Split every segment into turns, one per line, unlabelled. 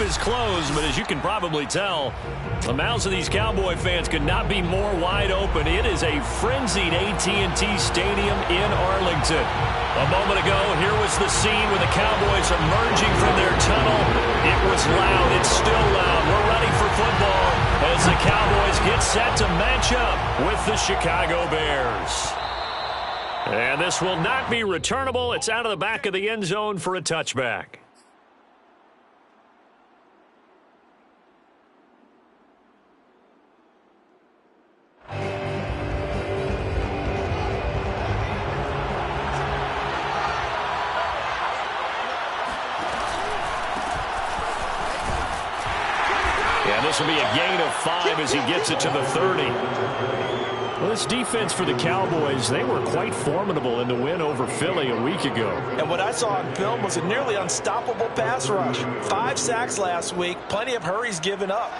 is closed, but as you can probably tell, the mouths of these Cowboy fans could not be more wide open. It is a frenzied AT&T Stadium in Arlington. A moment ago, here was the scene with the Cowboys emerging from their tunnel. It was loud. It's still loud. We're ready for football as the Cowboys get set to match up with the Chicago Bears. And this will not be returnable. It's out of the back of the end zone for a touchback. And this will be a gain of 5 as he gets it to the 30. Well, this defense for the Cowboys, they were quite formidable in the win over Philly a week ago.
And what I saw on film was a nearly unstoppable pass rush. 5 sacks last week, plenty of hurries given up.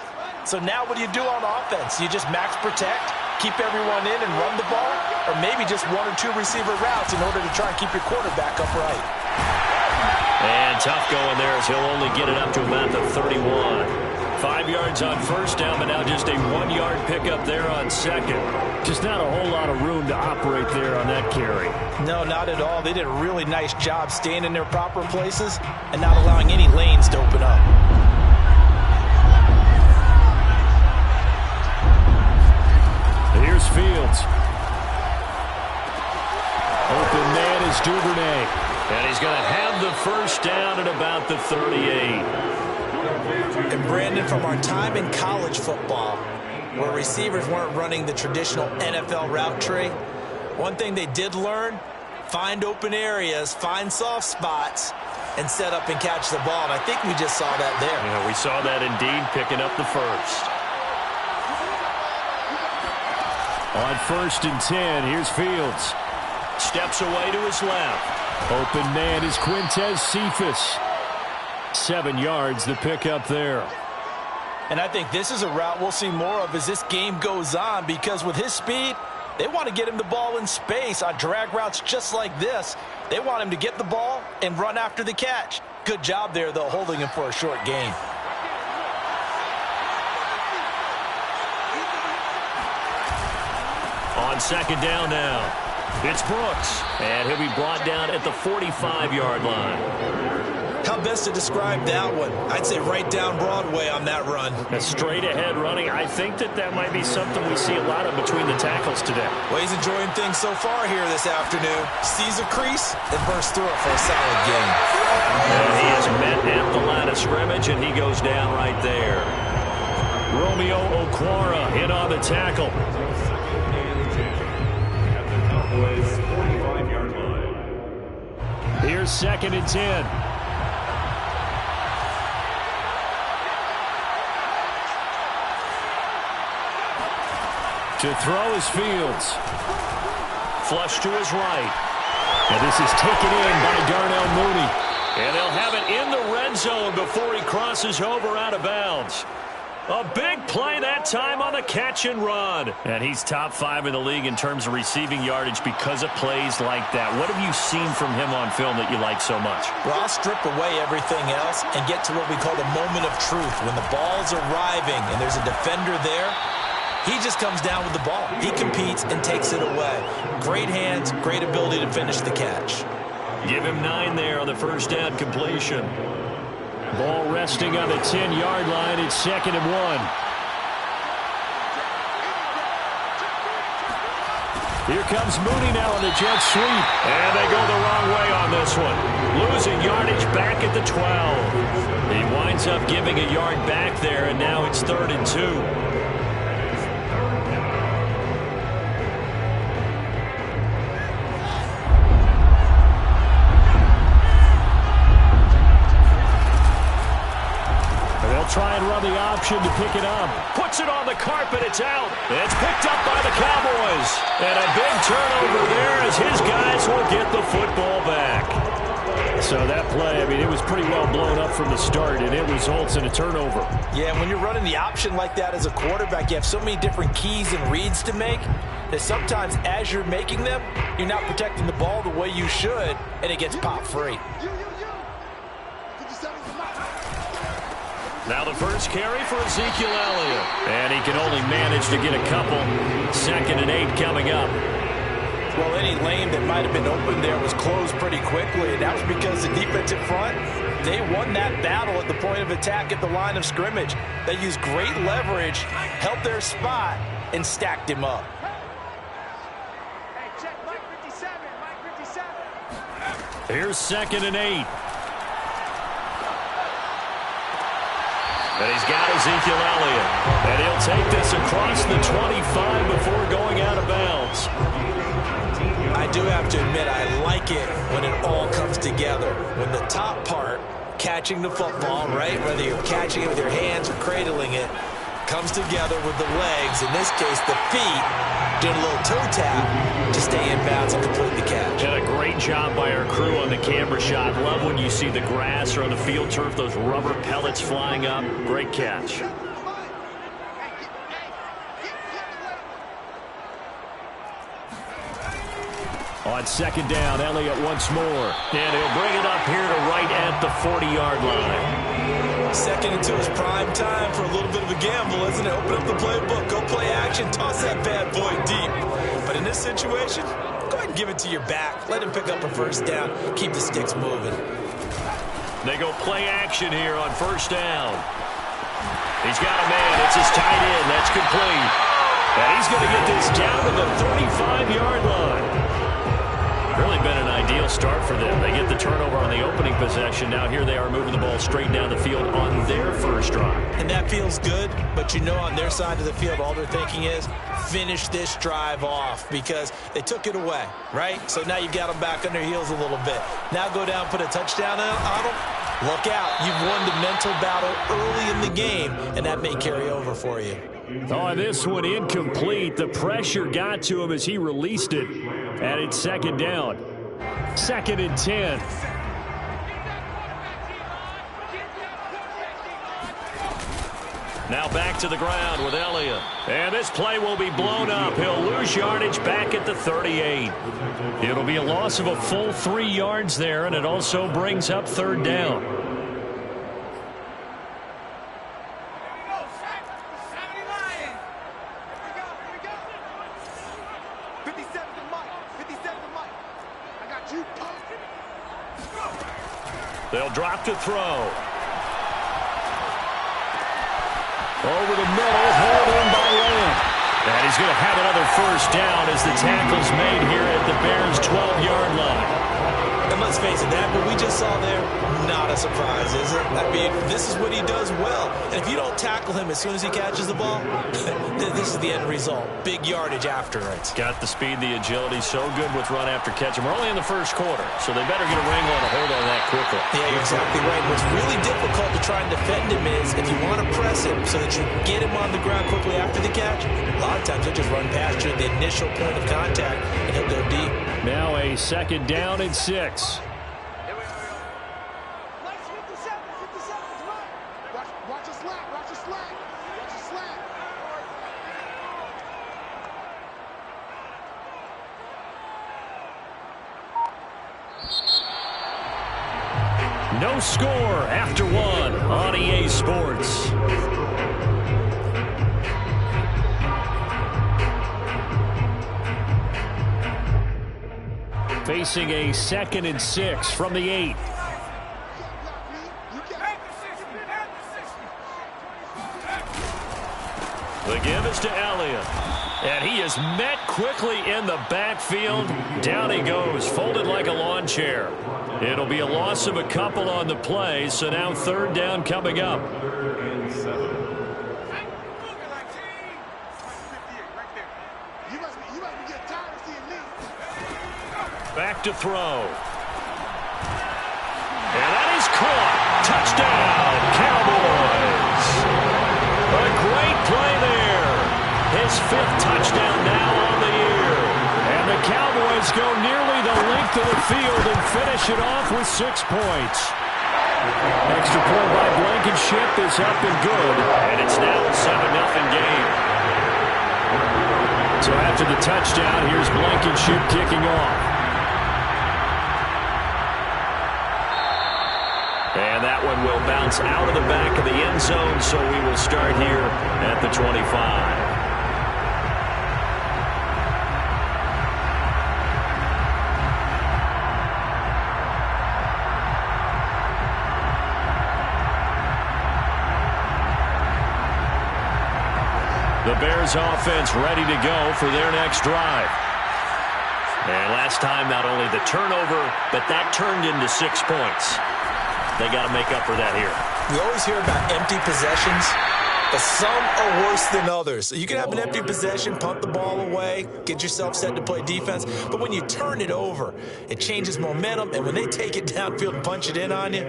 So now what do you do on offense? You just max protect, keep everyone in and run the ball, or maybe just 1 or 2 receiver routes in order to try and keep your quarterback upright.
And tough going there as he'll only get it up to about the 31. 5 yards on first down, but now just a 1-yard pickup there on second. Just not a whole lot of room to operate there on that carry.
No, not at all. They did a really nice job staying in their proper places and not allowing any lanes to open up.
Here's Fields. Open man is Duvernay. And he's going to have the first down at about the 38.
And Brandon, from our time in college football, where receivers weren't running the traditional NFL route tree, one thing they did learn, find open areas, find soft spots, and set up and catch the ball. And I think we just saw that there.
Yeah, we saw that indeed, picking up the first. On 1st and 10, here's Fields. Steps away to his left. Open man is Quintez Cephas. 7 yards, the pickup there.
And I think this is a route we'll see more of as this game goes on, because with his speed, they want to get him the ball in space on drag routes just like this. They want him to get the ball and run after the catch. Good job there, though, holding him for a short gain.
On second down now, it's Brooks, and he'll be brought down at the 45-yard line.
How best to describe that one? I'd say right down Broadway on that run.
A straight-ahead running. I think that might be something we see a lot of between the tackles today.
Well, he's enjoying things so far here this afternoon. Sees a crease and bursts through it for a solid gain.
And he is met at the line of scrimmage, and he goes down right there. Romeo Okwara in on the tackle. Here's 2nd and 10. To throw is Fields. Flush to his right. And this is taken in by Darnell Mooney. And they'll have it in the red zone before he crosses over out of bounds. A big play that time on the catch and run. And he's top 5 in the league in terms of receiving yardage because of plays like that. What have you seen from him on film that you like so much?
Well, I'll strip away everything else and get to what we call the moment of truth. When the ball's arriving and there's a defender there, he just comes down with the ball. He competes and takes it away. Great hands, great ability to finish the catch.
Give him 9 there on the first down completion. Ball resting on the 10-yard line. It's 2nd and 1. Here comes Mooney now on the jet sweep. And they go the wrong way on this one. Losing yardage back at the 12. He winds up giving a yard back there, and now it's 3rd and 2. Try and run the option to pick it up. Puts it on the carpet. It's out. It's picked up by the Cowboys. And a big turnover there as his guys will get the football back. So that play, I mean, it was pretty well blown up from the start, and it results in a turnover.
Yeah, when you're running the option like that as a quarterback, you have so many different keys and reads to make that sometimes as you're making them, you're not protecting the ball the way you should, and it gets popped free.
Now the first carry for Ezekiel Elliott. And he can only manage to get a couple. 2nd and 8 coming up.
Well, any lane that might have been open there was closed pretty quickly, and that was because the defensive front, they won that battle at the point of attack at the line of scrimmage. They used great leverage, held their spot, and stacked him up.
Hey, check Mike 57, Mike 57.
Here's 2nd and 8. And he's got Ezekiel Elliott. And he'll take this across the 25 before going out of bounds.
I do have to admit, I like it when it all comes together. When the top part, catching the football, right, whether you're catching it with your hands or cradling it, comes together with the legs, in this case the feet, doing a little toe tap to stay in bounds and complete the catch.
And a great job by our crew on the camera shot. Love when you see the grass or on the field turf, those rubber pellets flying up. Great catch. On 2nd down, Elliott once more. And he'll bring it up here to right at the 40-yard line.
2nd and 2 is prime time for a little bit of a gamble, isn't it? Open up the playbook, go play action, toss that bad boy deep. But in this situation, go ahead and give it to your back. Let him pick up a 1st down. Keep the sticks moving.
They go play action here on 1st down. He's got a man. It's his tight end. That's complete. And he's going to get this down to the 35-yard line. Really been an ideal start for them. They get the turnover on the opening possession. Now here they are moving the ball straight down the field on their first drive.
And that feels good, but you know on their side of the field, all they're thinking is finish this drive off because they took it away, right? So now you got them back on their heels a little bit. Now go down, put a touchdown on them. Look out. You've won the mental battle early in the game, and that may carry over for you.
Oh, this one incomplete. The pressure got to him as he released it. And it's 2nd down. 2nd and 10. Now back to the ground with Elliott. And this play will be blown up. He'll lose yardage back at the 38. It'll be a loss of a full 3 yards there, and it also brings up 3rd down. They'll drop to throw. Over the middle, held in by Lamb. And he's going to have another 1st down as the tackle's made here at the Bears' 12-yard line.
And let's face it, that what we just saw there, not a surprise, is it? I mean, this is what he does well. And if you don't tackle him as soon as he catches the ball, this is the end result. Big yardage after it.
Got the speed, the agility, so good with run after catch. And we're only in the 1st quarter, so they better get a wrangle and a hold on that quickly.
Yeah, you're exactly right. What's really difficult to try and defend him is if you want to press him so that you get him on the ground quickly after the catch, a lot of times he'll just run past you at the initial point of contact, and he'll go deep.
Now a 2nd down and 6. No score after 1 on EA Sports. Facing a 2nd and 6 from the 8. The give is to Elliott. And he is met quickly in the backfield. Down he goes, folded like a lawn chair. It'll be a loss of a couple on the play, so now 3rd down coming up. Back to throw. And that is caught. Touchdown, Cowboys. A great play there. His 5th touchdown now on the year. And the Cowboys go nearly the length of the field and finish it off with 6 points. Extra point by Blankenship is up and good. And it's now a 7-0 game. So after the touchdown, here's Blankenship kicking off. And that one will bounce bounce out of the back of the end zone, so we will start here at the 25. The Bears offense ready to go for their next drive. And last time, not only the turnover, but that turned into 6 points. They got to make up for that here.
We always hear about empty possessions, but some are worse than others. You can have an empty possession, punt the ball away, get yourself set to play defense, but when you turn it over, it changes momentum, and when they take it downfield and punch it in on you,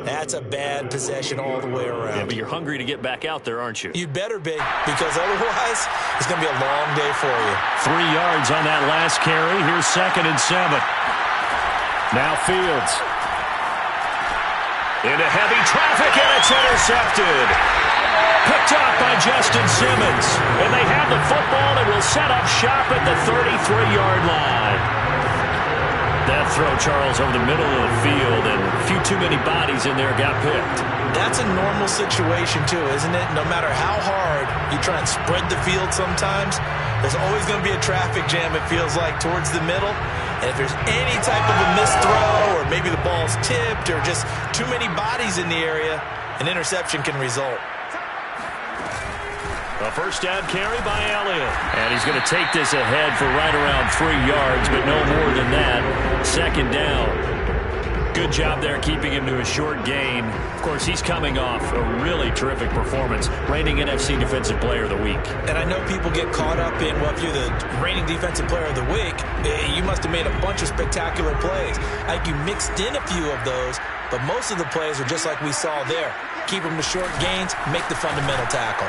that's a bad possession all the way around.
Yeah, but you're hungry to get back out there, aren't you?
You better be, because otherwise, it's going to be a long day for you.
3 yards on that last carry. Here's 2nd and 7. Now Fields. Into heavy traffic, and it's intercepted. Picked up by Justin Simmons. And they have the football and will set up shop at the 33-yard line. That throw, Charles, over the middle of the field, and a few too many bodies in there got picked.
That's a normal situation, too, isn't it? No matter how hard you try and spread the field sometimes, there's always going to be a traffic jam, it feels like, towards the middle. And if there's any type of a missed throw, or maybe the ball's tipped, or just too many bodies in the area, an interception can result.
A first down carry by Elliott. And he's going to take this ahead for right around 3 yards, but no more than that. 2nd down. Good job there keeping him to a short gain. Of course, he's coming off a really terrific performance, reigning NFC Defensive Player of the Week.
And I know people get caught up in, well, if you're the reigning Defensive Player of the Week, you must have made a bunch of spectacular plays. I think you mixed in a few of those, but most of the plays are just like we saw there. Keep them to short gains, make the fundamental tackle.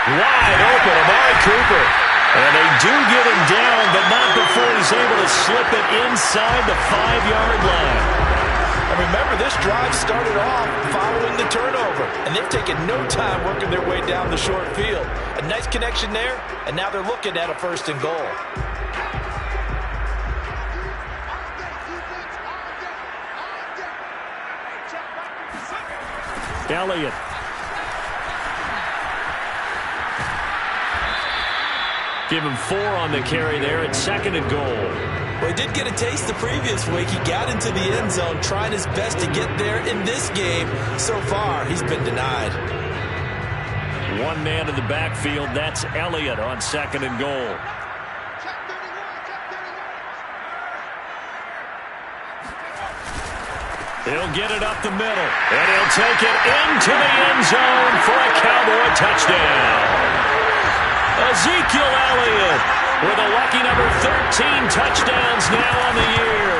Wide open, Amari Cooper. And they do get him down, but not before he's able to slip it inside the 5-yard line.
And remember, this drive started off following the turnover, and they've taken no time working their way down the short field. A nice connection there, and now they're looking at a 1st and goal.
Elliott. Give him 4 on the carry there at 2nd and goal.
Well, he did get a taste the previous week. He got into the end zone, trying his best to get there in this game. So far, he's been denied.
One man in the backfield, that's Elliott on 2nd and goal. He'll get it up the middle, and he'll take it into the end zone for a Cowboy touchdown. Ezekiel Elliott with a lucky number 13 touchdowns now on the year.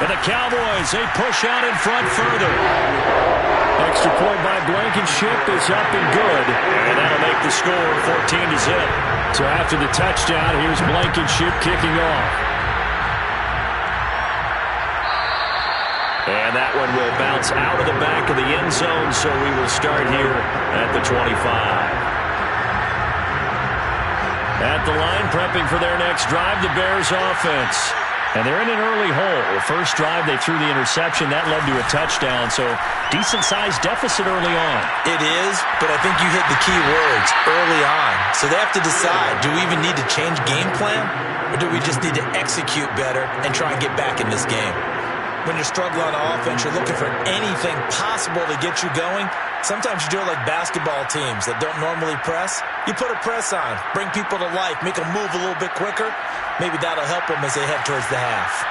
And the Cowboys, they push out in front further. Extra point by Blankenship is up and good. And that'll make the score 14-0. So after the touchdown, here's Blankenship kicking off. And that one will bounce out of the back of the end zone, so we will start here at the 25. At the line, prepping for their next drive, the Bears offense. And they're in an early hole. The first drive, they threw the interception. That led to a touchdown, so decent-sized deficit early on.
It is, but I think you hit the key words, early on. So they have to decide, do we even need to change game plan, or do we just need to execute better and try and get back in this game? When you're struggling on offense, you're looking for anything possible to get you going. Sometimes you do it like basketball teams that don't normally press. You put a press on, bring people to life, make them move a little bit quicker. Maybe that'll help them as they head towards the half.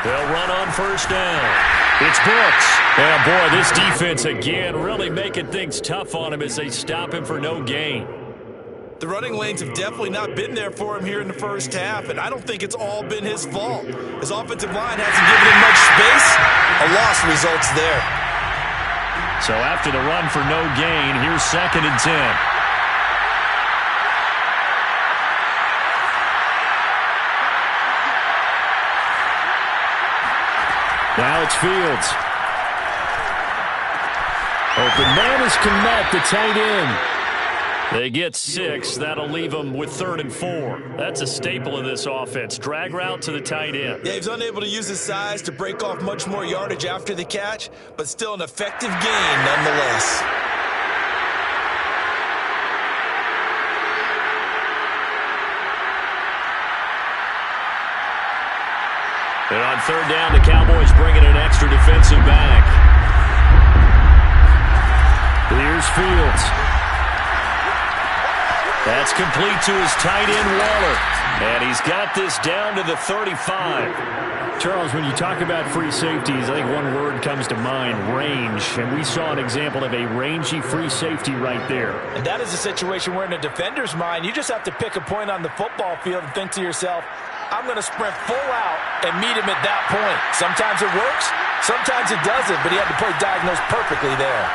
They'll run on first down. It's Brooks. And boy, this defense again really making things tough on him as they stop him for no gain.
The running lanes have definitely not been there for him here in the first half, and I don't think it's all been his fault. His offensive line hasn't given him much space. A loss results there.
So after the run for no gain, here's 2nd and 10. Now it's Fields. Open man is Kmet, the tight end. They get 6. That'll leave them with 3rd and 4. That's a staple of this offense. Drag route to the tight end.
Yeah, he's unable to use his size to break off much more yardage after the catch, but still an effective gain nonetheless.
And on 3rd down, the Cowboys bring in an extra defensive back. Here's Fields. That's complete to his tight end, Waller. And he's got this down to the 35.
Charles, when you talk about free safeties, I think one word comes to mind, range. And we saw an example of a rangy free safety right there.
And that is a situation where in a defender's mind, you just have to pick a point on the football field and think to yourself, I'm going to sprint full out and meet him at that point. Sometimes it works, sometimes it doesn't, but he had the play diagnosed perfectly there.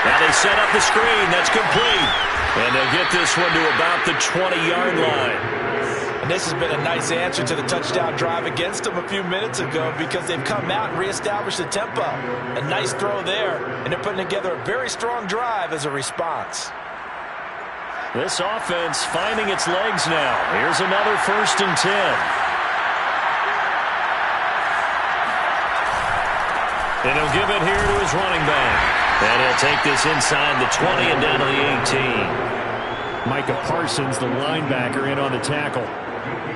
Now they set up the screen. That's complete. And they'll get this one to about the 20-yard line.
And this has been a nice answer to the touchdown drive against them a few minutes ago because they've come out and reestablished the tempo. A nice throw there, and they're putting together a very strong drive as a response.
This offense finding its legs now. Here's another 1st and 10. And he'll give it here to his running back. And he'll take this inside the 20 and down to the 18.
Micah Parsons, the linebacker, in on the tackle.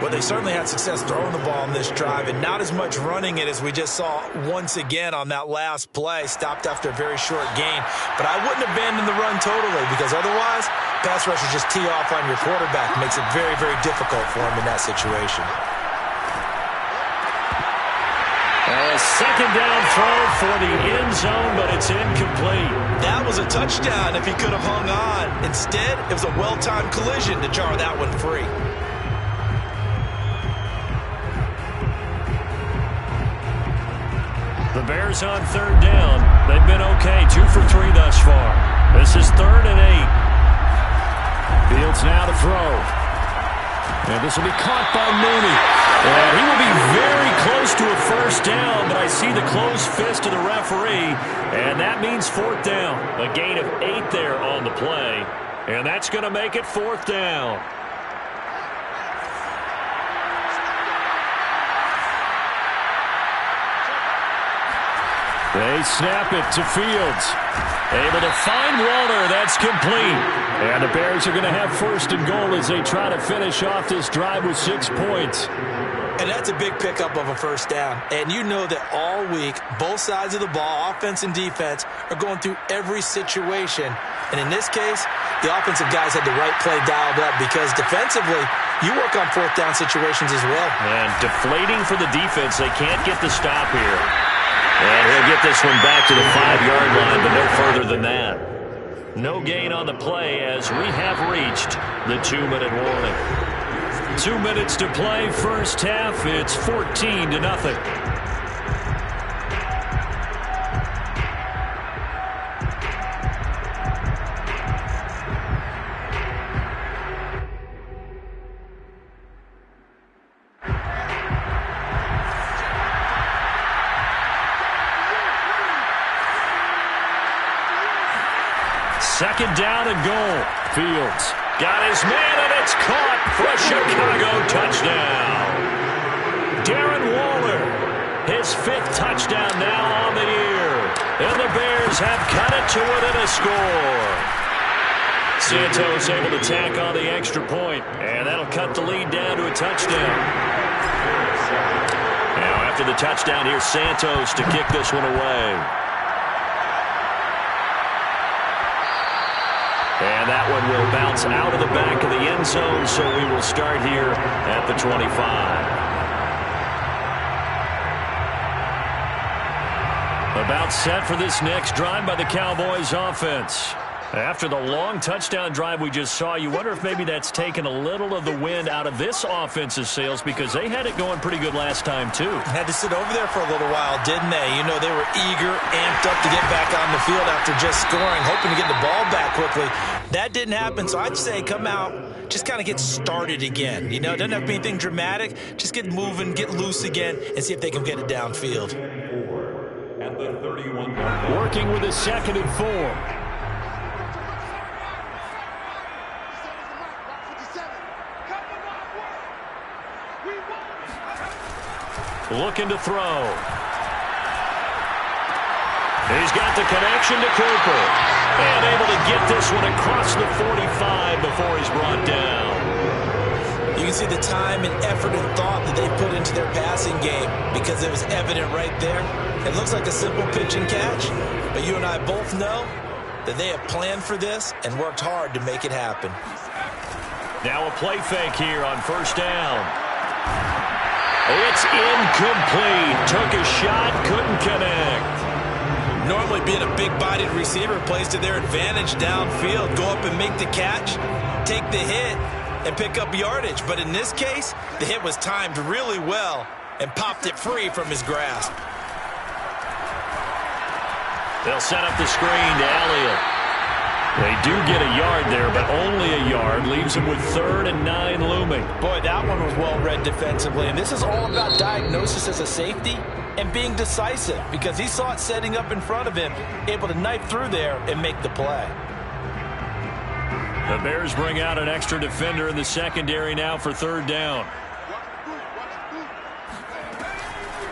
Well, they certainly had success throwing the ball on this drive and not as much running it as we just saw once again on that last play. Stopped after a very short gain. But I wouldn't abandon the run totally because otherwise, pass rushers just tee off on your quarterback. It makes it very, very difficult for him in that situation.
A 2nd down throw for the end zone, but it's incomplete.
That was a touchdown if he could have hung on. Instead, it was a well-timed collision to jar that one free.
The Bears on 3rd down. They've been okay, 2 for 3 thus far. This is 3rd and 8.
Fields now to throw. And this will be caught by Mooney.
And he will be very close to a 1st down, but I see the closed fist of the referee, and that means 4th down. A gain of 8 there on the play, and that's going to make it 4th down.
They snap it to Fields.
Able to find Waller. That's complete.
And the Bears are going to have 1st and goal as they try to finish off this drive with 6 points.
And that's a big pickup of a 1st down. And you know that all week, both sides of the ball, offense and defense, are going through every situation. And in this case, the offensive guys had the right play dialed up because defensively, you work on 4th down situations as well.
And deflating for the defense. They can't get the stop here. And he'll get this one back to the 5-yard line, but no further than that. No gain on the play as we have reached the 2-minute warning. 2 minutes to play, 1st half. It's 14-0. Second down and goal. Fields got his man, and it's caught for a Chicago touchdown. Darren Waller, his 5th touchdown now on the year. And the Bears have cut it to within a score. Santos able to tack on the extra point, and that'll cut the lead down to a touchdown. Now after the touchdown, here's Santos to kick this one away. And that one will bounce out of the back of the end zone, so we will start here at the 25. About set for this next drive by the Cowboys offense. After the long touchdown drive we just saw, you wonder if maybe that's taken a little of the wind out of this offense's sails because they had it going pretty good last time, too.
Had to sit over there for a little while, didn't they? You know, they were eager, amped up to get back on the field after just scoring, hoping to get the ball back quickly. That didn't happen, so I'd say come out, just kind of get started again. You know, it doesn't have to be anything dramatic. Just get moving, get loose again, and see if they can get it downfield.
Working with a 2nd and 4.
looking to throw. He's got the connection to Cooper. And able to get this one across the 45 before he's brought down.
You can see the time and effort and thought that they put into their passing game because it was evident right there. It looks like a simple pitch and catch, but you and I both know that they have planned for this and worked hard to make it happen.
Now a play fake here on first down. It's incomplete. Took a shot, couldn't connect.
Normally being a big-bodied receiver plays to their advantage downfield. Go up and make the catch, take the hit, and pick up yardage. But in this case, the hit was timed really well and popped it free from his grasp.
They'll set up the screen to Elliott. They do get a yard there, but only a yard. Leaves them with 3rd and 9 looming.
Boy, that one was well read defensively. And this is all about diagnosis as a safety and being decisive because he saw it setting up in front of him, able to knife through there and make the play.
The Bears bring out an extra defender in the secondary now for 3rd down.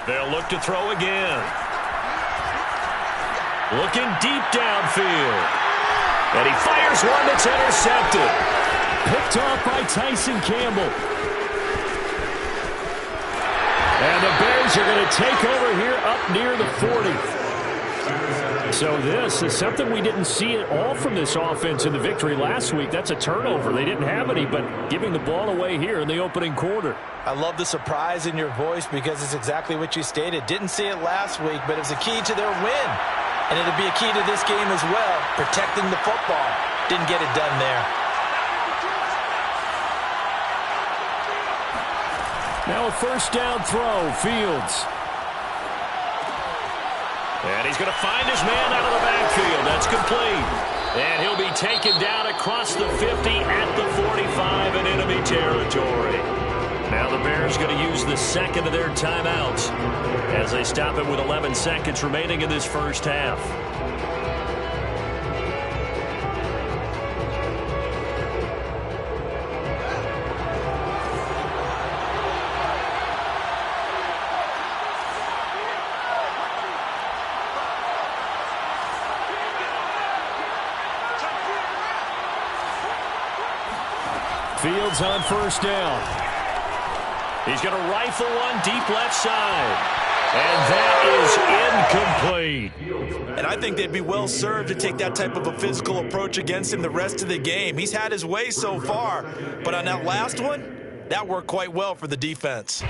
They'll look to throw again. Looking deep downfield. And he fires one that's intercepted.
Picked off by Tyson Campbell. And the Bears are going to take over here up near the 40. So this is something we didn't see at all from this offense in the victory last week. That's a turnover. They didn't have any, but giving the ball away here in the opening quarter.
I love the surprise in your voice because it's exactly what you stated. Didn't see it last week, but it was a key to their win. And it'll be a key to this game as well, protecting the football. Didn't get it done there.
Now a first down throw, Fields.
And he's going to find his man out of the backfield. That's complete. And he'll be taken down across the 50 at the 45 in enemy territory. Now the Bears going to use the second of their timeouts as they stop it with 11 seconds remaining in this first half.
Fields on first down.
He's going to rifle one deep left side. And that is incomplete.
And I think they'd be well served to take that type of a physical approach against him the rest of the game. He's had his way so far, but on that last one, that worked quite well for the defense.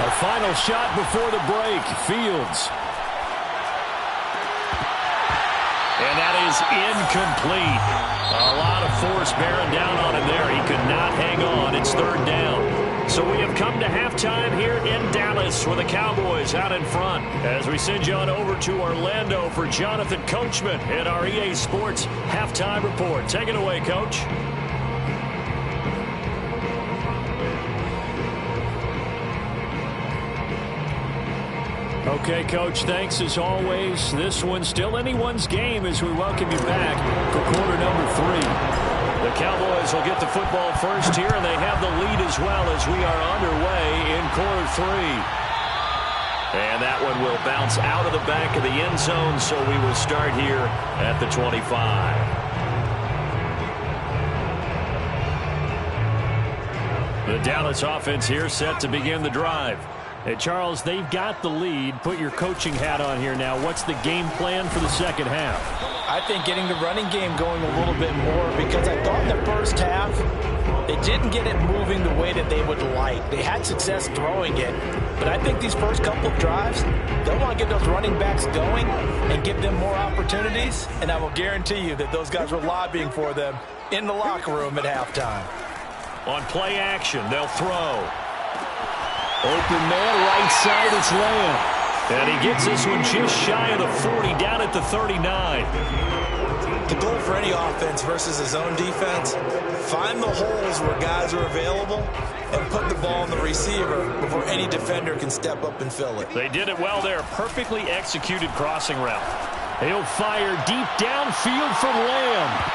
A final shot before the break. Fields.
And that is incomplete. A lot of force bearing down on him there. He could not hang on. It's 3rd down. So we have come to halftime here in Dallas with the Cowboys out in front. As we send you on over to Orlando for Jonathan Coachman in our EA Sports Halftime Report. Take it away, Coach.
Okay, Coach, thanks as always. This one's still anyone's game as we welcome you back for quarter number 3.
The Cowboys will get the football first here, and they have the lead as well as we are underway in quarter 3. And that one will bounce out of the back of the end zone, so we will start here at the 25. The Dallas offense here set to begin the drive.
Hey, Charles, they've got the lead. Put your coaching hat on here now. What's the game plan for the second half?
I think getting the running game going a little bit more because I thought in the first half they didn't get it moving the way that they would like. They had success throwing it, but I think these first couple of drives, they'll want to get those running backs going and give them more opportunities, and I will guarantee you that those guys were lobbying for them in the locker room at halftime.
On play action, they'll throw.
Open man, right side, it's Lamb.
And he gets this one just shy of the 40, down at the 39.
The goal for any offense versus his own defense, find the holes where guys are available and put the ball on the receiver before any defender can step up and fill it.
They did it well there. Perfectly executed crossing route.
He'll fire deep downfield for Lamb.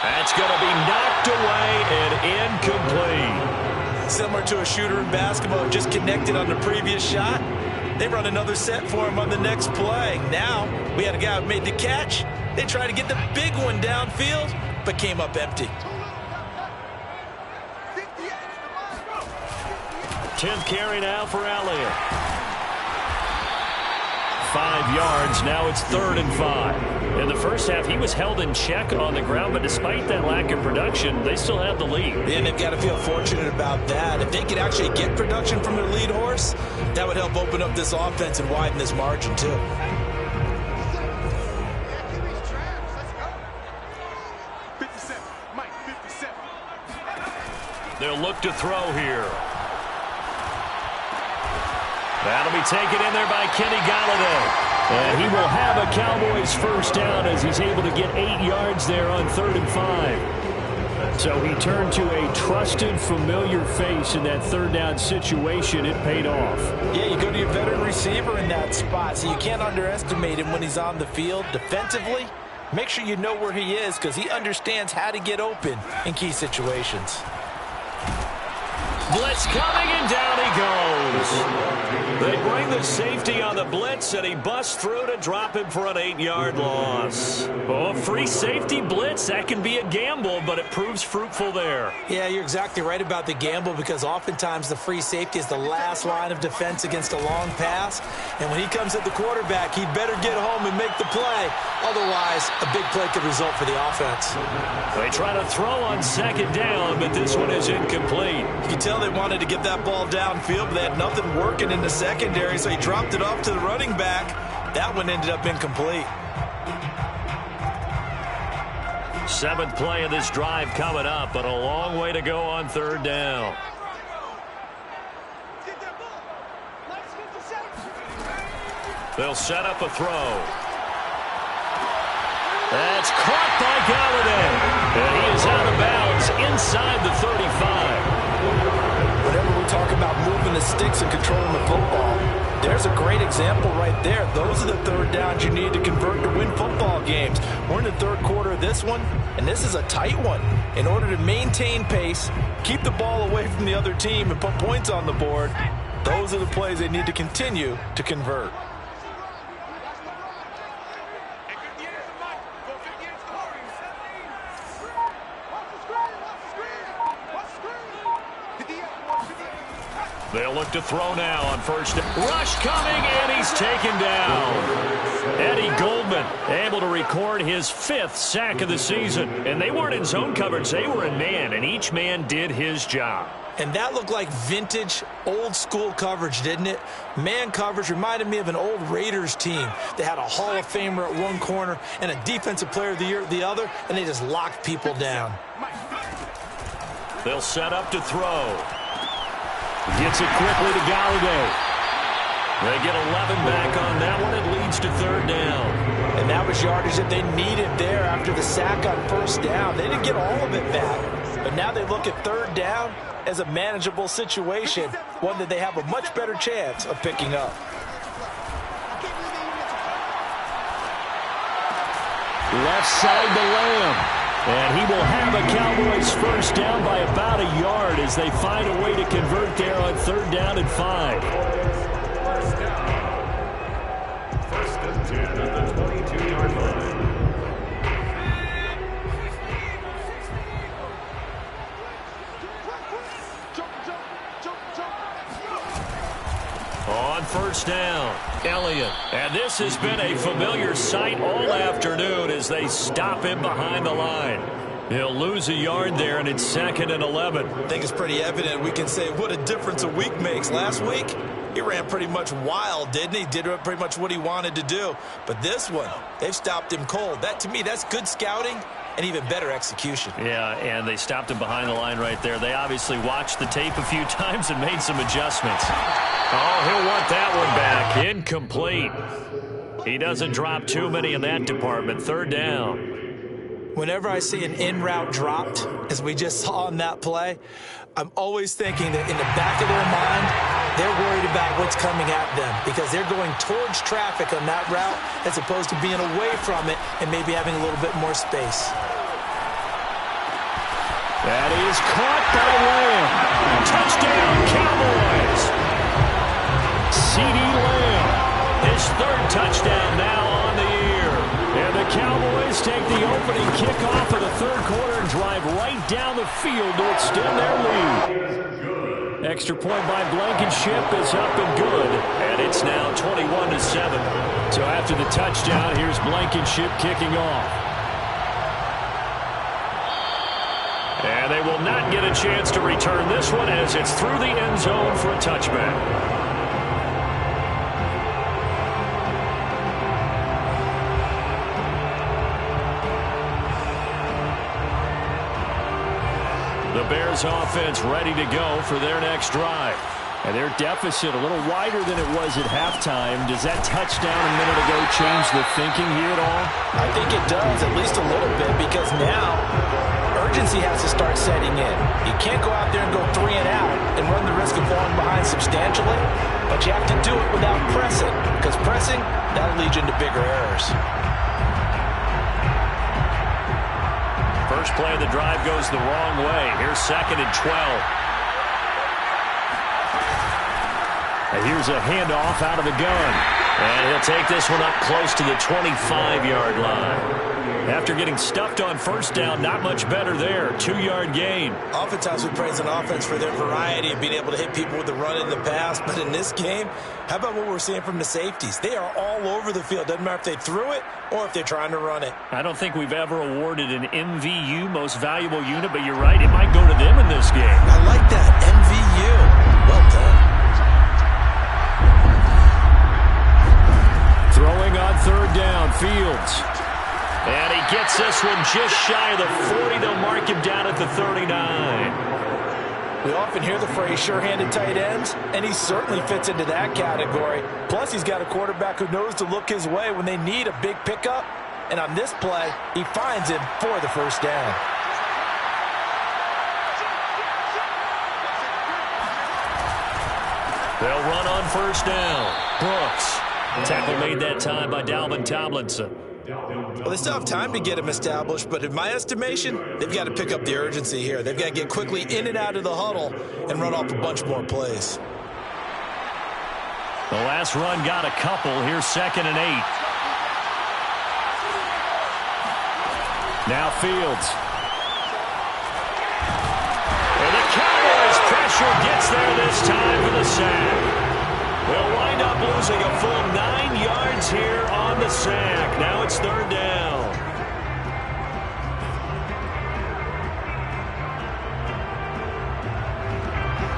That's going to be knocked away and incomplete.
Similar to a shooter in basketball who just connected on the previous shot. They run another set for him on the next play. Now, we had a guy who made the catch. They tried to get the big one downfield, but came up empty.
10th carry now for Elliott. 5 yards. Now it's 3rd and 5. In the first half, he was held in check on the ground, but despite that lack of production, they still have the lead.
And they've got to feel fortunate about that. If they could actually get production from their lead horse, that would help open up this offense and widen this margin, too.
They'll look to throw here. That'll be taken in there by Kenny Golladay.
And he will have a Cowboys first down as he's able to get 8 yards there on 3rd and 5. So he turned to a trusted, familiar face in that 3rd down situation. It paid off.
Yeah, you go to your veteran receiver in that spot, so you can't underestimate him when he's on the field. Defensively, make sure you know where he is because he understands how to get open in key situations.
Blitz coming, and down he goes. They bring the safety on the blitz, and he busts through to drop him for an 8-yard loss. Oh, free safety blitz, that can be a gamble, but it proves fruitful there.
Yeah, you're exactly right about the gamble because oftentimes the free safety is the last line of defense against a long pass. And when he comes at the quarterback, he better get home and make the play. Otherwise, a big play could result for the offense.
They try to throw on 2nd down, but this one is incomplete.
You can tell they wanted to get that ball downfield, but they had nothing working in the secondary, so he dropped it off to the running back. That one ended up incomplete.
7th play of this drive coming up, but a long way to go on 3rd down. They'll set up a throw. That's caught by Golladay. And he is out of bounds inside the 35.
Whenever we talk about moving the sticks and controlling the football, there's a great example right there. Those are the 3rd downs you need to convert to win football games. We're in the 3rd quarter of this one, and this is a tight one. In order to maintain pace, keep the ball away from the other team, and put points on the board, those are the plays they need to continue to convert.
They'll look to throw now on 1st down. Rush coming, and he's taken down. Eddie Goldman able to record his 5th sack of the season. And they weren't in zone coverage. They were in man, and each man did his job.
And that looked like vintage, old-school coverage, didn't it? Man coverage reminded me of an old Raiders team. They had a Hall of Famer at one corner and a Defensive Player of the Year at the other, and they just locked people down.
They'll set up to throw.
Gets it quickly to Golladay.
They get 11 back on that one. It leads to 3rd down.
And that was yardage that they needed there after the sack on 1st down. They didn't get all of it back. But now they look at 3rd down as a manageable situation, one that they have a much better chance of picking up.
Left side to Lamb. And he will have a Cowboys first down by about a yard as they find a way to convert there on 3rd down and 5.
First and 10 at the 22-yard line.
On 1st down, Elliott. And this has been a familiar sight all afternoon as they stop him behind the line. He'll lose a yard there, and it's 2nd and 11.
I think it's pretty evident. We can say what a difference a week makes. Last week, he ran pretty much wild, didn't he? Did pretty much what he wanted to do. But this one, they've stopped him cold. That, to me, that's good scouting and even better execution.
Yeah, and they stopped him behind the line right there. They obviously watched the tape a few times and made some adjustments. Oh, he'll want that one back. Incomplete. He doesn't drop too many in that department. 3rd down.
Whenever I see an in-route dropped, as we just saw in that play, I'm always thinking that in the back of their mind, they're worried about what's coming at them because they're going towards traffic on that route as opposed to being away from it and maybe having a little bit more space.
That is caught by Lamb. Touchdown, Cowboys. C.D. Lamb, his third touchdown now on the year. And the Cowboys take the opening kickoff of the third quarter and drive right down the field to extend their lead. Extra point by Blankenship is up and good. And it's now 21-7. So after the touchdown, here's Blankenship kicking off. And they will not get a chance to return this one as it's through the end zone for a touchback. The Bears offense ready to go for their next drive. And their deficit a little wider than it was at halftime. Does that touchdown a minute ago change the thinking here at all?
I think it does, at least a little bit, because now urgency has to start setting in. You can't go out there and go 3 and out and run the risk of falling behind substantially, but you have to do it without pressing, because pressing, that'll lead you into bigger errors.
First play of the drive goes the wrong way. Here's 2nd and 12. And here's a handoff out of the gun. And he'll take this one up close to the 25-yard line. After getting stuffed on first down, not much better there. 2-yard gain.
Oftentimes we praise an offense for their variety of being able to hit people with the run in the pass. But in this game, how about what we're seeing from the safeties? They are all over the field. Doesn't matter if they threw it or if they're trying to run it.
I don't think we've ever awarded an MVU, most valuable unit, but you're right. It might go to them in this game.
I like that. MVU. Well done.
Throwing on third down, Fields. And he gets this one just shy of the 40. They'll mark him down at the 39.
We often hear the phrase sure-handed tight ends, and he certainly fits into that category. Plus, he's got a quarterback who knows to look his way when they need a big pickup. And on this play, he finds him for the first down.
They'll run on first down. Brooks. Tackle made that time by Dalvin Tomlinson.
Well, they still have time to get him established, but in my estimation, they've got to pick up the urgency here. They've got to get quickly in and out of the huddle and run off a bunch more plays.
The last run got a couple. Here's 2nd and 8. Now Fields. And the Cowboys pressure gets there this time for the sack. They'll wind up losing a full 9 yards here on the sack. Now it's third down.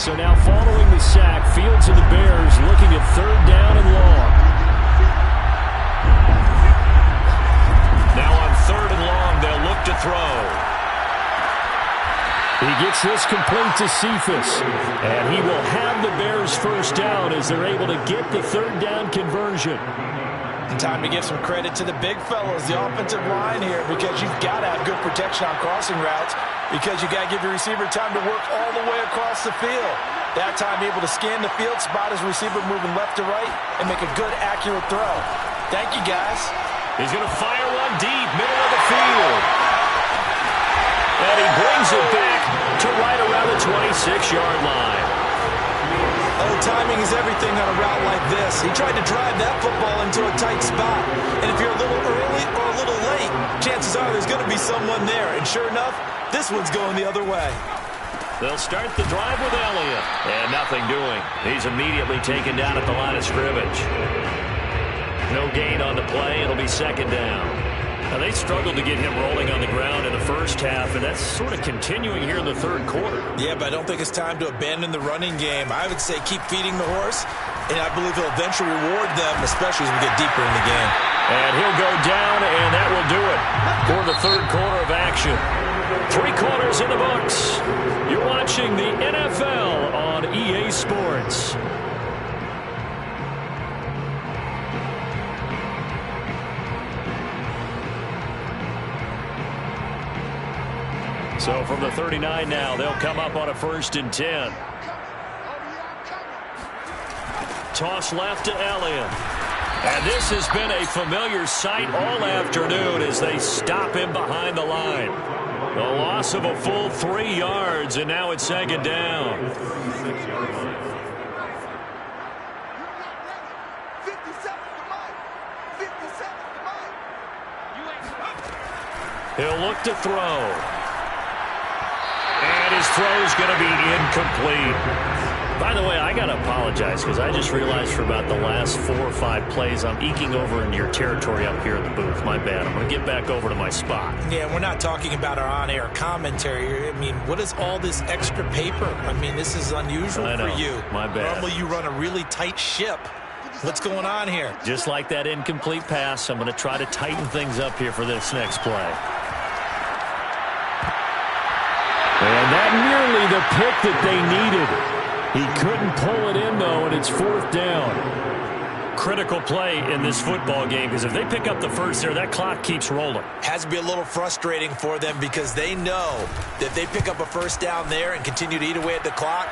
So now following the sack, Fields and the Bears looking at third down and long.
Now on third and long, they'll look to throw.
He gets this complete to Cephas, and he will have the Bears first down as they're able to get the third down conversion.
And time to give some credit to the big fellows, the offensive line here, because you've got to have good protection on crossing routes, because you got to give your receiver time to work all the way across the field. That time able to scan the field, spot his receiver moving left to right, and make a good, accurate throw. Thank you, guys.
He's going to fire one deep, middle of the field. And he brings it back to right around the 26-yard line.
Oh, timing is everything on a route like this. He tried to drive that football into a tight spot. And if you're a little early or a little late, chances are there's going to be someone there. And sure enough, this one's going the other way.
They'll start the drive with Elliott. And nothing doing. He's immediately taken down at the line of scrimmage. No gain on the play. It'll be 2nd down. Now, they struggled to get him rolling on the ground in the first half, and that's sort of continuing here in the third quarter.
Yeah, but I don't think it's time to abandon the running game. I would say keep feeding the horse, and I believe he'll eventually reward them, especially as we get deeper in the game.
And he'll go down, and that will do it for the third quarter of action. 3 quarters in the books. You're watching the NFL on EA Sports. So from the 39 now, they'll come up on a 1st and 10. Toss left to Elliott. And this has been a familiar sight all afternoon as they stop him behind the line. The loss of a full 3 yards, and now it's second down. He'll look to throw. And his throw's going to be incomplete. By the way, I got to apologize because I just realized for about the last 4 or 5 plays I'm eking over into your territory up here in the booth. My bad. I'm going to get back over to my spot.
Yeah, we're not talking about our on-air commentary. I mean, what is all this extra paper? I mean, this is unusual for you.
My bad.
Normally you run a really tight ship. What's going on here?
Just like that incomplete pass, I'm going to try to tighten things up here for this next play.
And that nearly the pick that they needed. He couldn't pull it in, though, and it's 4th down.
Critical play in this football game because if they pick up the first there, that clock keeps rolling.
Has to be a little frustrating for them because they know that if they pick up a first down there and continue to eat away at the clock,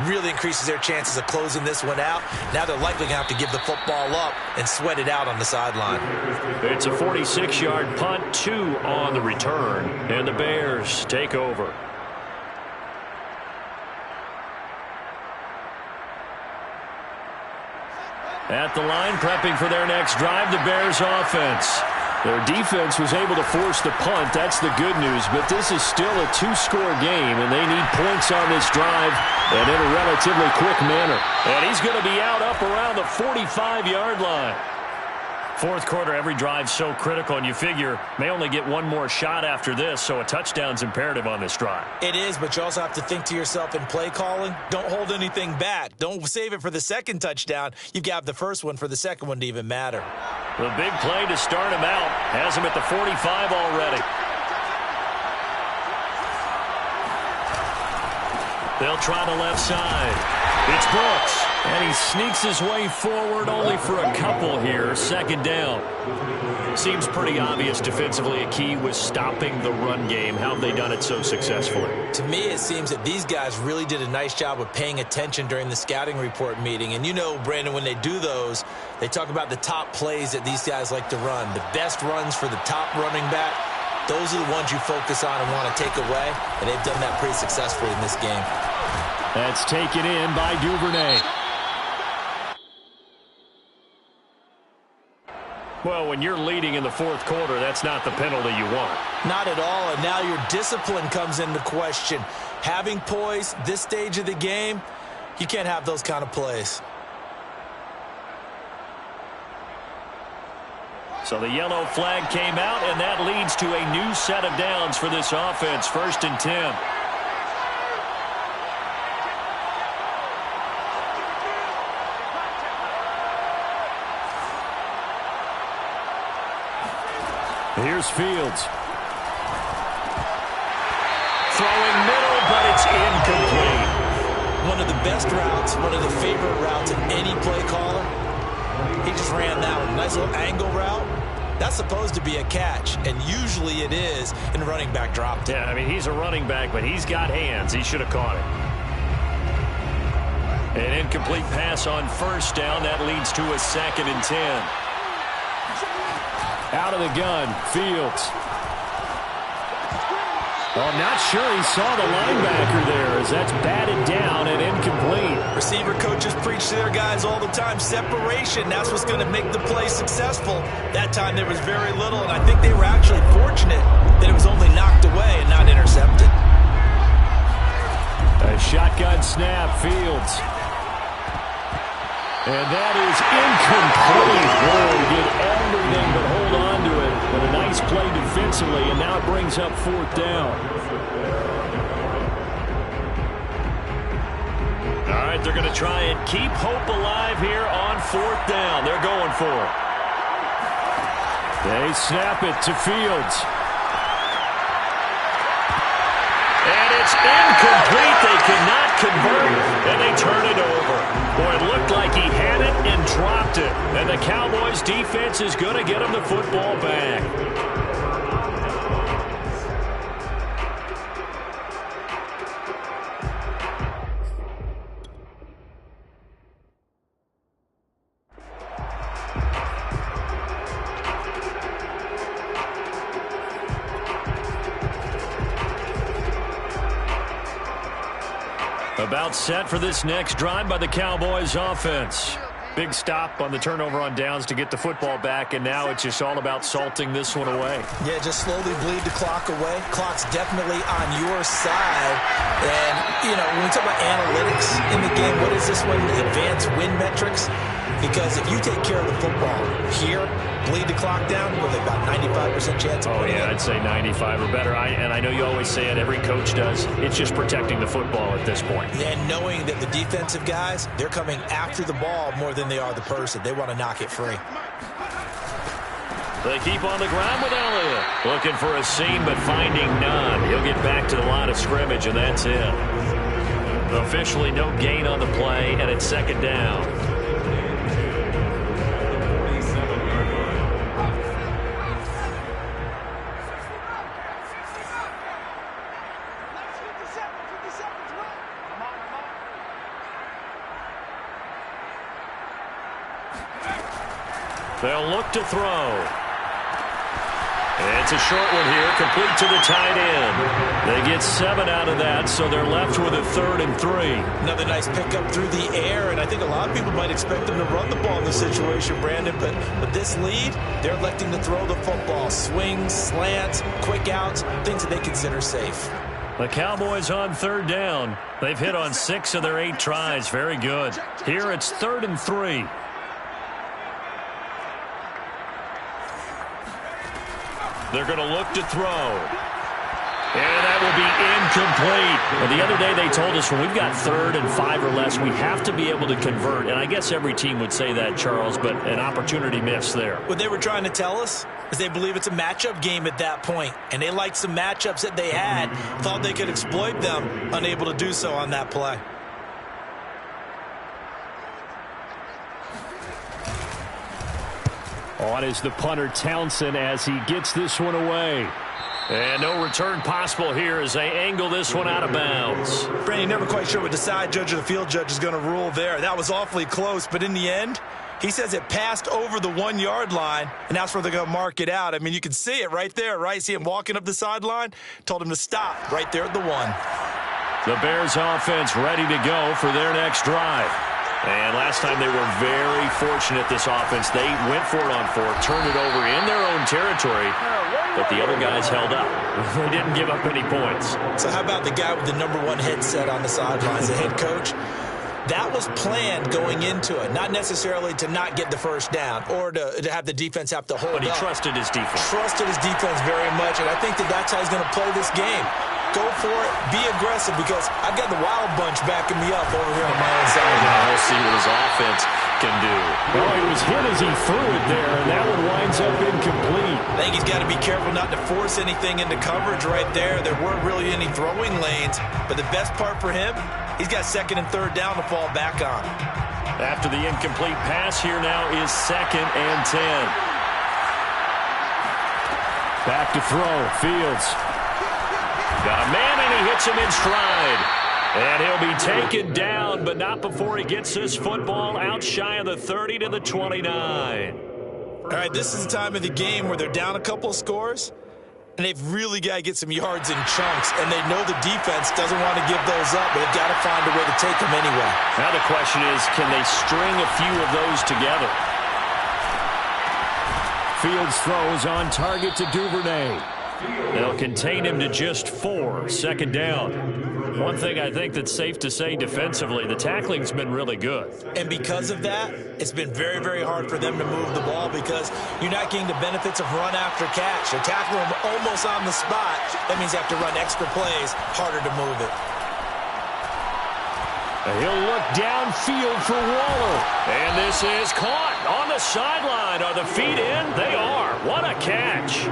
really increases their chances of closing this one out. Now they're likely going to have to give the football up and sweat it out on the sideline.
It's a 46-yard punt, 2 on the return, and the Bears take over. At the line, prepping for their next drive, the Bears offense.
Their defense was able to force the punt. That's the good news. But this is still a 2-score game, and they need points on this drive and in a relatively quick manner.
And he's going to be out up around the 45-yard line. Fourth quarter, every drive so critical, and you figure may only get one more shot after this, so a touchdown's imperative on this drive.
It is, but you also have to think to yourself in play calling, don't hold anything back. Don't save it for the second touchdown. You've got the first one for the second one to even matter.
The big play to start him out has him at the 45 already. They'll try the left side. It's Brooks, and he sneaks his way forward only for a couple here. Second down. Seems pretty obvious defensively a key was stopping the run game. How have they done it so successfully?
To me, it seems that these guys really did a nice job of paying attention during the scouting report meeting. And you know, Brandon, when they do those, they talk about the top plays that these guys like to run. The best runs for the top running back. Those are the ones you focus on and want to take away, and they've done that pretty successfully in this game.
That's taken in by Duvernay.
Well, when you're leading in the fourth quarter, that's not the penalty you want.
Not at all, and now your discipline comes into question. Having poise this stage of the game, you can't have those kind of plays.
So the yellow flag came out, and that leads to a new set of downs for this offense. 1st and 10.
Here's Fields.
Throwing middle, but it's incomplete.
One of the best routes, one of the favorite routes of any play caller. He just ran that one. Nice little angle route. That's supposed to be a catch, and usually it is, and the running back dropped it.
Yeah, I mean, he's a running back, but he's got hands. He should have caught it. An incomplete pass on 1st down. That leads to a 2nd and 10.
Out of the gun, Fields. Well, I'm not sure he saw the linebacker there as that's batted down and incomplete.
Receiver coaches preach to their guys all the time. Separation, that's what's going to make the play successful. That time there was very little, and I think they were actually fortunate that it was only knocked away and not intercepted.
A shotgun snap, Fields. And that is incomplete. Boy, he did everything but hold on to it. But a nice play defensively, and now it brings up 4th down.
All right, they're going to try and keep hope alive here on 4th down. They're going for it.
They snap it to Fields.
And it's incomplete. They cannot convert, and they turn it over. Boy, it looked like he had it and dropped it. And the Cowboys defense is going to get him the football back. About set for this next drive by the Cowboys offense. Big stop on the turnover on downs to get the football back, and now it's just all about salting this one away.
Yeah, just slowly bleed the clock away. Clock's definitely on your side. And, you know, when we talk about analytics in the game, what is this one? Advanced win metrics? Because if you take care of the football here, bleed the clock down, with about 95% chance of winning.
Oh, yeah, I'd say 95 or better. And I know you always say it, every coach does. It's just protecting the football at this point.
And knowing that the defensive guys, they're coming after the ball more than they are the person. They want to knock it free.
They keep on the ground with Elliott. Looking for a seam, but finding none. He'll get back to the line of scrimmage, and that's it. Officially no gain on the play, and it's second down. They'll look to throw. It's a short one here, complete to the tight end. They get 7 out of that, so they're left with a 3rd and 3.
Another nice pickup through the air, and I think a lot of people might expect them to run the ball in this situation, Brandon, but with this lead, they're electing to throw the football. Swings, slants, quick outs, things that they consider safe.
The Cowboys on 3rd down. They've hit on 6 of their 8 tries. Very good. Here it's 3rd and 3. They're going to look to throw. And that will be incomplete. Well, the other day they told us when we've got 3rd and 5 or less, we have to be able to convert. And I guess every team would say that, Charles, but an opportunity missed there.
What they were trying to tell us is they believe it's a matchup game at that point. And they liked some matchups that they had, thought they could exploit them, unable to do so on that play.
On is the punter, Townsend, as he gets this one away.
And no return possible here as they angle this one out of bounds.
Brandon, never quite sure what the side judge or the field judge is going to rule there. That was awfully close, but in the end, he says it passed over the 1-yard line, and that's where they're going to mark it out. I mean, you can see it right there, right? See him walking up the sideline? Told him to stop right there at the 1.
The Bears offense ready to go for their next drive. And last time they were very fortunate, this offense. They went for it on 4, turned it over in their own territory, but the other guys held up. They didn't give up any points.
So how about the guy with the #1 headset on the sidelines, the head coach? That was planned going into it, not necessarily to not get the first down or to have the defense have to hold up.
But he trusted his defense.
Trusted his defense very much, and I think that's how he's going to play this game. Go for it, be aggressive, because I've got the wild bunch backing me up over here on my own side.
We'll see what his offense can do.
Well, he was hit as he threw it there, and that one winds up incomplete.
I think he's got to be careful not to force anything into coverage right there. There weren't really any throwing lanes, but the best part for him, he's got 2nd and 3rd down to fall back on.
After the incomplete pass, here now is 2nd and 10.
Back to throw, Fields.
Got a man, and he hits him in stride. And he'll be taken down, but not before he gets this football out shy of the 30 to the 29.
All right, this is the time of the game where they're down a couple of scores, and they've really got to get some yards in chunks, and they know the defense doesn't want to give those up, but they've got to find a way to take them anyway.
Now the question is, can they string a few of those together?
Fields throws on target to Duvernay.
They'll contain him to just 4, 2nd down. One thing I think that's safe to say defensively, the tackling's been really good.
And because of that, it's been very, very hard for them to move the ball because you're not getting the benefits of run after catch. They're tackling him almost on the spot. That means you have to run extra plays, harder to move it.
He'll look downfield for Waller. And this is caught on the sideline. Are the feet in? They are. What a catch.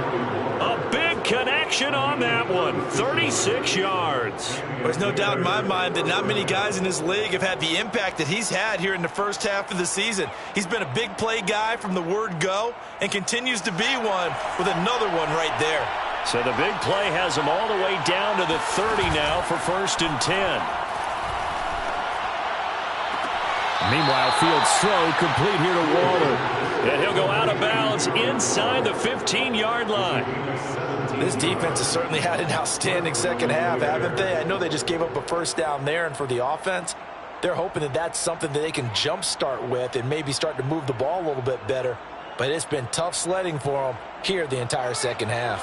A big connection on that one. 36 yards.
There's no doubt in my mind that not many guys in this league have had the impact that he's had here in the first half of the season. He's been a big play guy from the word go and continues to be one with another one right there.
So the big play has him all the way down to the 30 now for 1st and 10.
Meanwhile, Fields throw complete here to Waller.
And he'll go out of bounds inside the 15-yard line.
This defense has certainly had an outstanding second half, haven't they? I know they just gave up a first down there, and for the offense, they're hoping that that's something that they can jumpstart with and maybe start to move the ball a little bit better. But it's been tough sledding for them here the entire second half.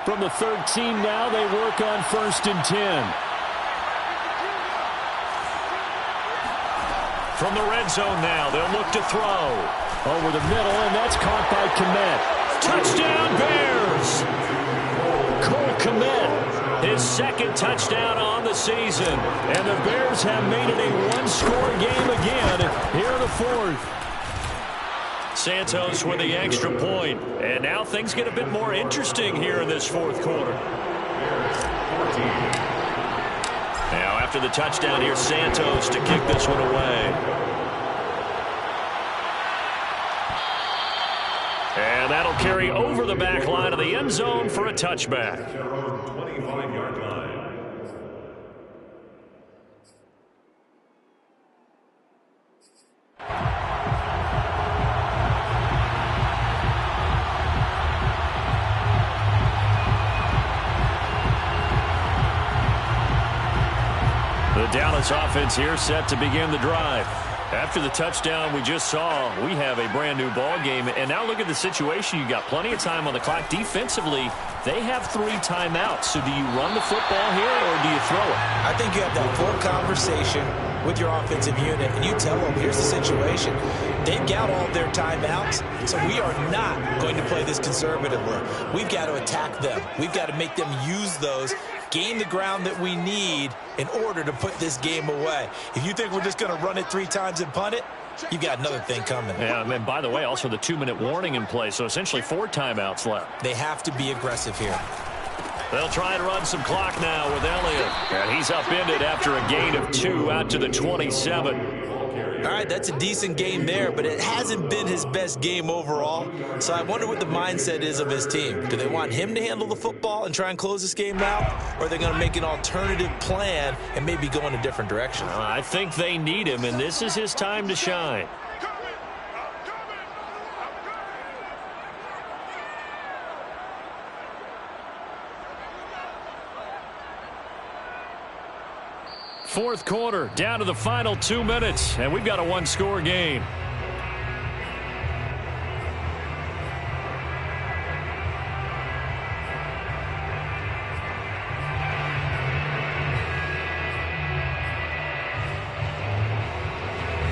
From the 13 now, they work on 1st and 10.
From the red zone now, they'll look to throw.
Over the middle, and that's caught by Kmet.
Touchdown, Bears!
Cole Kmet.
His second touchdown on the season. And the Bears have made it a one-score game again here in the 4th. Santos with the extra point. And now things get a bit more interesting here in this 4th quarter. Now after the touchdown, here's Santos to kick this one away. And that'll carry over the back line of the end zone for a touchback.
25-yard line.
The Dallas offense here set to begin the drive. After the touchdown we just saw, we have a brand new ball game. And now look at the situation. You got plenty of time on the clock. Defensively, they have 3 timeouts. So do you run the football here or do you throw it?
I think you have that full conversation with your offensive unit, and you tell them, here's the situation. They've got all their timeouts, so we are not going to play this conservatively. We've got to attack them. We've got to make them use those, gain the ground that we need in order to put this game away. If you think we're just going to run it 3 times and punt it, you've got another thing coming.
Yeah, and by the way, also the 2-minute warning in play, so essentially 4 timeouts left.
They have to be aggressive here.
They'll try and run some clock now with Elliott. And he's upended after a gain of 2 out to the 27.
All right, that's a decent game there, but it hasn't been his best game overall. So I wonder what the mindset is of his team. Do they want him to handle the football and try and close this game out? Or are they going to make an alternative plan and maybe go in a different direction?
I think they need him, and this is his time to shine. Fourth quarter, down to the final 2 minutes, and we've got a one-score game.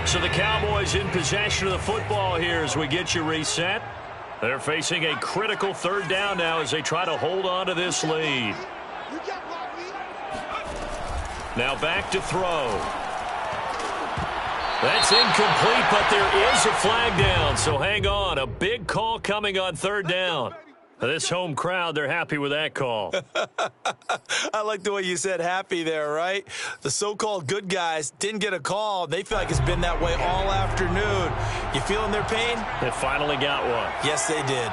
So the Cowboys in possession of the football here as we get you reset. They're facing a critical 3rd down now as they try to hold on to this lead. Now back to throw. That's incomplete, but there is a flag down, so hang on. A big call coming on 3rd down. This home crowd, they're happy with that call.
I like the way you said happy there, right? The so-called good guys didn't get a call. They feel like it's been that way all afternoon. You feeling their pain?
They finally got one.
Yes, they did.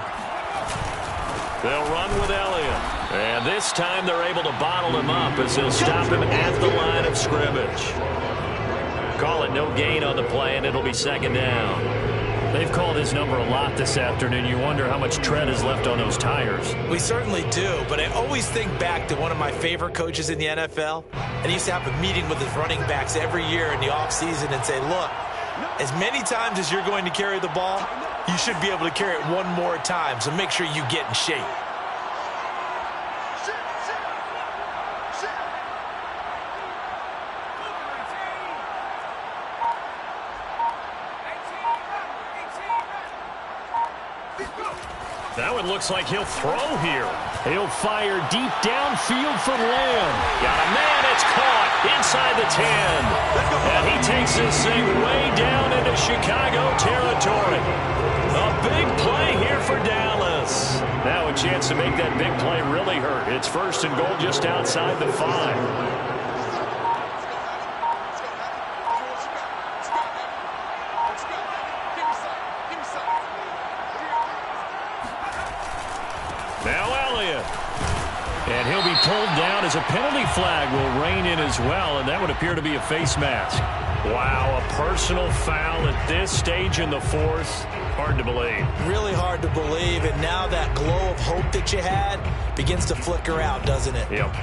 They'll run with Elliott. And this time they're able to bottle him up as they'll stop him at the line of scrimmage. Call it no gain on the play, and it'll be 2nd down. They've called his number a lot this afternoon. You wonder how much tread is left on those tires.
We certainly do, but I always think back to one of my favorite coaches in the NFL, and he used to have a meeting with his running backs every year in the offseason and say, look, as many times as you're going to carry the ball, you should be able to carry it one more time, so make sure you get in shape.
Now it looks like he'll throw here. He'll fire deep downfield for Lamb. Got a man, it's caught inside the 10. And he takes this thing way down into Chicago territory. A big play here for Dallas. Now a chance to make that big play really hurt. It's 1st and goal just outside the 5. And he'll be pulled down as a penalty flag will rein in as well, and that would appear to be a face mask.
Wow, a personal foul at this stage in the fourth. Hard to believe.
Really hard to believe, and now that glow of hope that you had begins to flicker out, doesn't it?
Yep.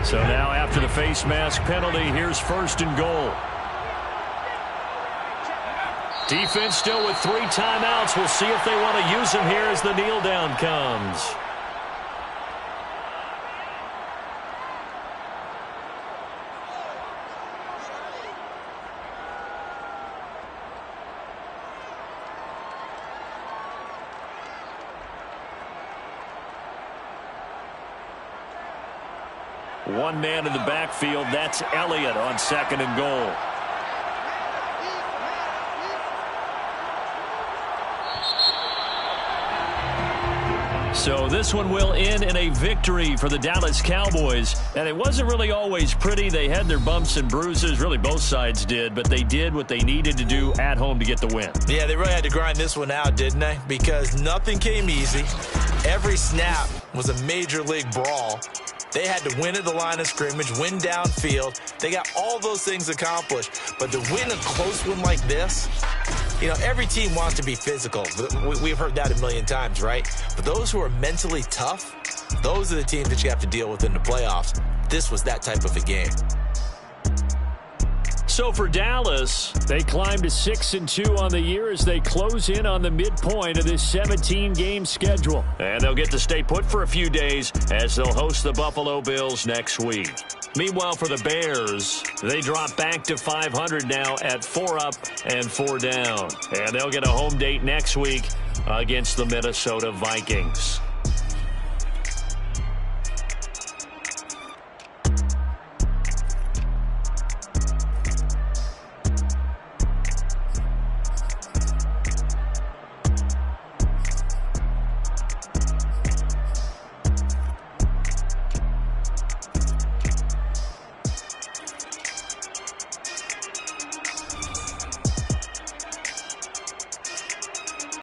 So now after the face mask penalty, here's 1st and goal. Defense still with 3 timeouts. We'll see if they want to use them here as the kneel down comes. One man in the backfield. That's Elliott on 2nd and goal. So this one will end in a victory for the Dallas Cowboys. And it wasn't really always pretty. They had their bumps and bruises. Really, both sides did. But they did what they needed to do at home to get the win.
Yeah, they really had to grind this one out, didn't they? Because nothing came easy. Every snap was a major league brawl. They had to win at the line of scrimmage, win downfield. They got all those things accomplished. But to win a close one like this, you know, every team wants to be physical. We've heard that a million times, right? But those who are mentally tough, those are the teams that you have to deal with in the playoffs. This was that type of a game.
So for Dallas, they climbed to 6-2 on the year as they close in on the midpoint of this 17-game schedule. And they'll get to stay put for a few days as they'll host the Buffalo Bills next week. Meanwhile, for the Bears, they drop back to 500 now at 4 up and 4 down. And they'll get a home date next week against the Minnesota Vikings.